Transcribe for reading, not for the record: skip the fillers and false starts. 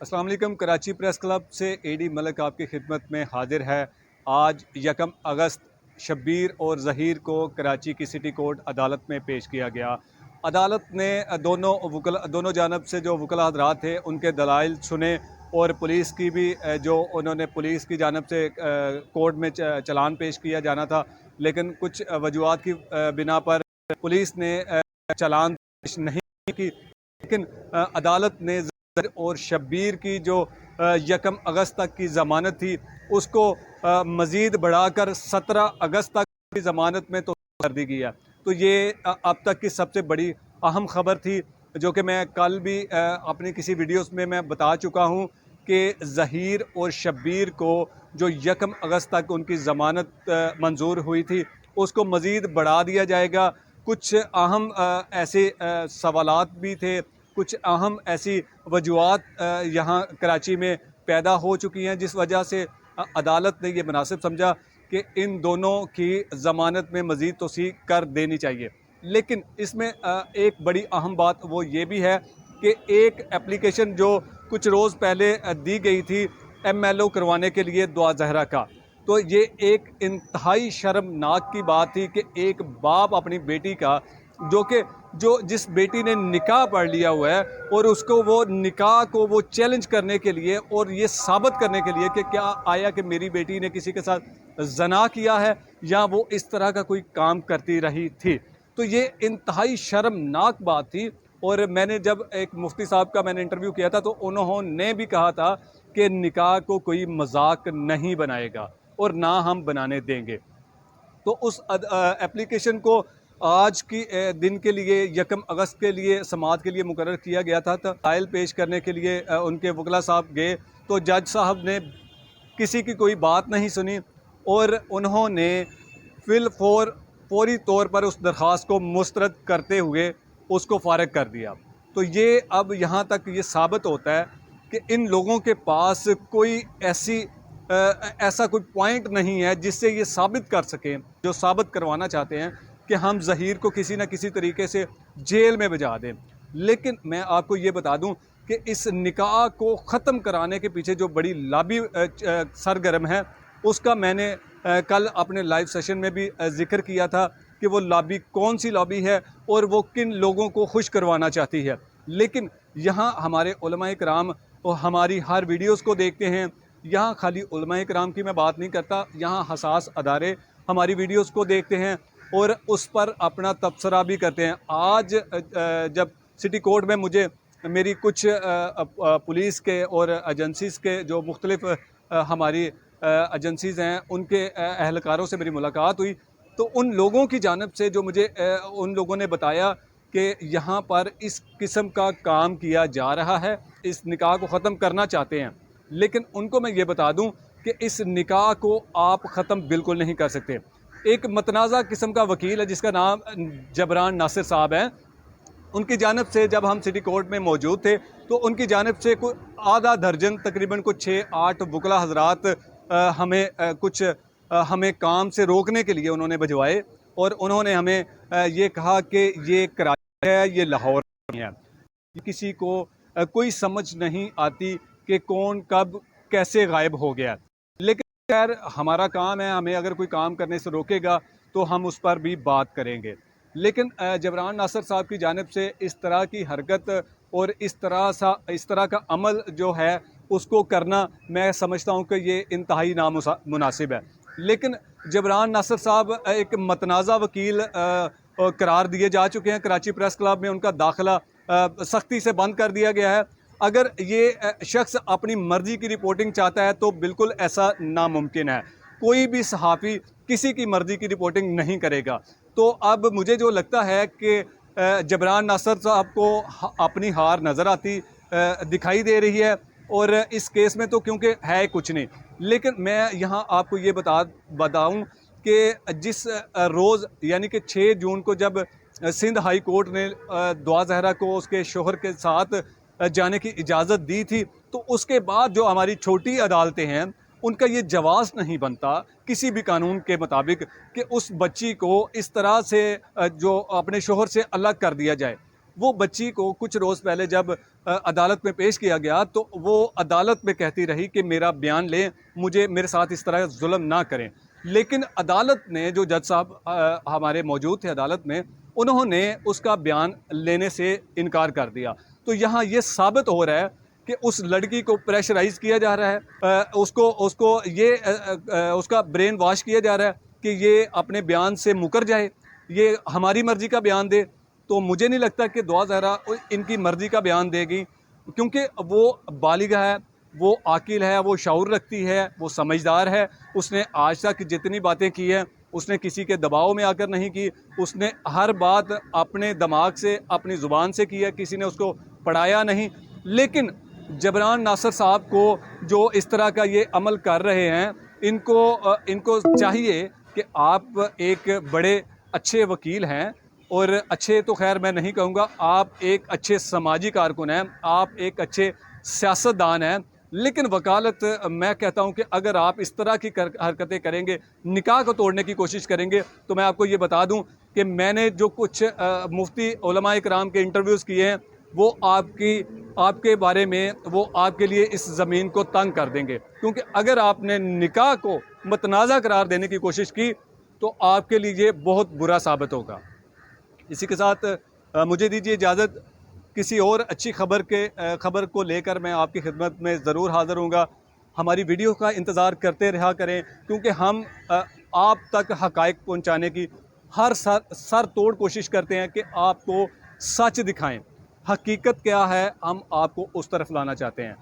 अस्सलाम वालेकुम। Karachi press club से एडी मलिक आपकी खिदमत में हाजिर है। आज 1 अगस्त शब्बीर और ज़हीर को कराची की सिटी कोर्ट अदालत में पेश किया गया। अदालत ने दोनों जानब से जो वकला हज़रात थे उनके दलाइल सुने और पुलिस की भी जो उन्होंने पुलिस की जानब से कोर्ट में चलान पेश किया जाना था, लेकिन कुछ वजूहात की बिना पर पुलिस ने चलान पेश नहीं की। लेकिन अदालत ने और शब्बीर की जो 1 अगस्त तक की ज़मानत थी उसको मज़ीद बढ़ाकर 17 अगस्त तक की ज़मानत में तो कर दी गई है। तो ये अब तक की सबसे बड़ी अहम खबर थी, जो कि मैं कल भी अपनी किसी वीडियोस में मैं बता चुका हूँ कि ज़हीर और शब्बीर को जो 1 अगस्त तक उनकी ज़मानत मंजूर हुई थी उसको मज़ीद बढ़ा दिया जाएगा। कुछ अहम ऐसे सवालात भी थे, कुछ अहम ऐसी वजूहात यहाँ कराची में पैदा हो चुकी हैं, जिस वजह से अदालत ने ये मुनासिब समझा कि इन दोनों की ज़मानत में मज़ीद तोसी कर देनी चाहिए। लेकिन इसमें एक बड़ी अहम बात वो ये भी है कि एक एप्लीकेशन जो कुछ रोज़ पहले दी गई थी MLO करवाने के लिए दुआ ज़हरा का, तो ये एक इंतहाई शर्मनाक की बात थी कि एक बाप अपनी बेटी का जिस बेटी ने निकाह पढ़ लिया हुआ है और उसको वो निकाह को वो चैलेंज करने के लिए और ये साबित करने के लिए कि क्या आया कि मेरी बेटी ने किसी के साथ जना किया है या वो इस तरह का कोई काम करती रही थी, तो ये इंतहाई शर्मनाक बात थी। और मैंने जब एक मुफ्ती साहब का मैंने इंटरव्यू किया था तो उन्होंने भी कहा था कि निकाह को कोई मजाक नहीं बनाएगा और ना हम बनाने देंगे। तो उस एप्लीकेशन को आज की दिन के लिए 1 अगस्त के लिए समाअत के लिए मुकर्रर किया गया था। तो फाइल पेश करने के लिए उनके वकला साहब गए तो जज साहब ने किसी की कोई बात नहीं सुनी और उन्होंने फौरी तौर पर उस दरख्वास्त को मुस्तरद करते हुए उसको फ़ारिग कर दिया। तो ये अब यहाँ तक ये साबित होता है कि इन लोगों के पास कोई ऐसा कोई पॉइंट नहीं है जिससे ये साबित कर सकें, जो साबित करवाना चाहते हैं कि हम ज़हीर को किसी न किसी तरीके से जेल में भिजा दें। लेकिन मैं आपको ये बता दूं कि इस निकाह को ख़त्म कराने के पीछे जो बड़ी लॉबी सरगर्म है उसका मैंने कल अपने लाइव सेशन में भी जिक्र किया था कि वो लॉबी कौन सी लॉबी है और वो किन लोगों को खुश करवाना चाहती है। लेकिन यहाँ हमारे उलमाए कराम और हमारी हर वीडियोज़ को देखते हैं। यहाँ खाली उलमाए कराम की मैं बात नहीं करता, यहाँ हसास अदारे हमारी वीडियोज़ को देखते हैं और उस पर अपना तबसरा भी करते हैं। आज जब सिटी कोर्ट में मुझे मेरी कुछ पुलिस के और एजेंसीज़ के जो मुख्तलिफ हमारी एजेंसीज़ हैं उनके अहलकारों से मेरी मुलाकात हुई, तो उन लोगों की जानिब से जो मुझे उन लोगों ने बताया कि यहाँ पर इस किस्म का काम किया जा रहा है, इस निकाह को ख़त्म करना चाहते हैं। लेकिन उनको मैं ये बता दूँ कि इस निकाह को आप ख़त्म बिल्कुल नहीं कर सकते। एक मतनाज़ा किस्म का वकील है जिसका नाम जबरान नासिर साहब हैं, उनकी जानिब से जब हम सिटी कोर्ट में मौजूद थे तो उनकी जानिब से कोई आधा दर्जन तकरीबन कुछ 6-8 वकला हज़रात हमें काम से रोकने के लिए उन्होंने भिजवाए और उन्होंने हमें ये कहा कि ये कराची है, ये लाहौर नहीं है। किसी को कोई समझ नहीं आती कि कौन कब कैसे गायब हो गया। लेकिन खैर हमारा काम है, हमें अगर कोई काम करने से रोकेगा तो हम उस पर भी बात करेंगे। लेकिन जबरान नासिर साहब की जानिब से इस तरह की हरकत और इस तरह का अमल जो है उसको करना मैं समझता हूँ कि ये इंतहाई नामुनासिब है। लेकिन जबरान नासिर साहब एक मतनाज़ा वकील करार दिए जा चुके हैं। कराची प्रेस क्लब में उनका दाखिला सख्ती से बंद कर दिया गया है। अगर ये शख्स अपनी मर्ज़ी की रिपोर्टिंग चाहता है तो बिल्कुल ऐसा नामुमकिन है। कोई भी सहाफ़ी किसी की मर्ज़ी की रिपोर्टिंग नहीं करेगा। तो अब मुझे जो लगता है कि जबरान नासिर साहब को अपनी हार नज़र आती दिखाई दे रही है और इस केस में तो क्योंकि है कुछ नहीं। लेकिन मैं यहाँ आपको ये बताऊँ कि जिस रोज़ यानी कि 6 जून को जब सिंध हाई कोर्ट ने दुआ ज़हरा को उसके शोहर के साथ जाने की इजाज़त दी थी, तो उसके बाद जो हमारी छोटी अदालतें हैं उनका ये जवाज़ नहीं बनता किसी भी कानून के मुताबिक कि उस बच्ची को इस तरह से जो अपने शोहर से अलग कर दिया जाए। वो बच्ची को कुछ रोज़ पहले जब अदालत में पेश किया गया तो वो अदालत में कहती रही कि मेरा बयान लें, मुझे मेरे साथ इस तरह जुल्म ना करें। लेकिन अदालत ने, जो जज साहब हमारे मौजूद थे अदालत में, उन्होंने उसका बयान लेने से इनकार कर दिया। तो यहाँ ये साबित हो रहा है कि उस लड़की को प्रेशराइज़ किया जा रहा है, उसका ब्रेन वॉश किया जा रहा है कि ये अपने बयान से मुकर जाए, ये हमारी मर्ज़ी का बयान दे। तो मुझे नहीं लगता कि दुआ ज़हरा इनकी मर्ज़ी का बयान देगी, क्योंकि वो बालिगा है, वो आकिल है, वो शऊर रखती है, वो समझदार है। उसने आज तक जितनी बातें की हैं, उसने किसी के दबाव में आकर नहीं की। उसने हर बात अपने दिमाग से, अपनी ज़ुबान से की है, किसी ने उसको पढ़ाया नहीं। लेकिन जबरान नासिर साहब को जो इस तरह का ये अमल कर रहे हैं, इनको चाहिए कि आप एक बड़े अच्छे वकील हैं, और अच्छे तो खैर मैं नहीं कहूँगा, आप एक अच्छे समाजी कारकुन हैं, आप एक अच्छे सियासतदान हैं। लेकिन वकालत, मैं कहता हूँ कि अगर आप इस तरह की हरकतें करेंगे, निकाह को तोड़ने की कोशिश करेंगे, तो मैं आपको ये बता दूँ कि मैंने जो कुछ मुफ्ती उलमा इकराम के इंटरव्यूज़ किए हैं, वो आपके बारे में, वो आपके लिए इस ज़मीन को तंग कर देंगे। क्योंकि अगर आपने निकाह को मतनाज़ा करार देने की कोशिश की तो आपके लिए ये बहुत बुरा साबित होगा। इसी के साथ मुझे दीजिए इजाज़त। किसी और अच्छी खबर को लेकर मैं आपकी खिदमत में ज़रूर हाज़िर होऊंगा। हमारी वीडियो का इंतज़ार करते रहा करें, क्योंकि हम आप तक हक़ाइक़ पहुँचाने की हर सर तोड़ कोशिश करते हैं कि आपको सच दिखाएं। हकीकत क्या है, हम आपको उस तरफ लाना चाहते हैं।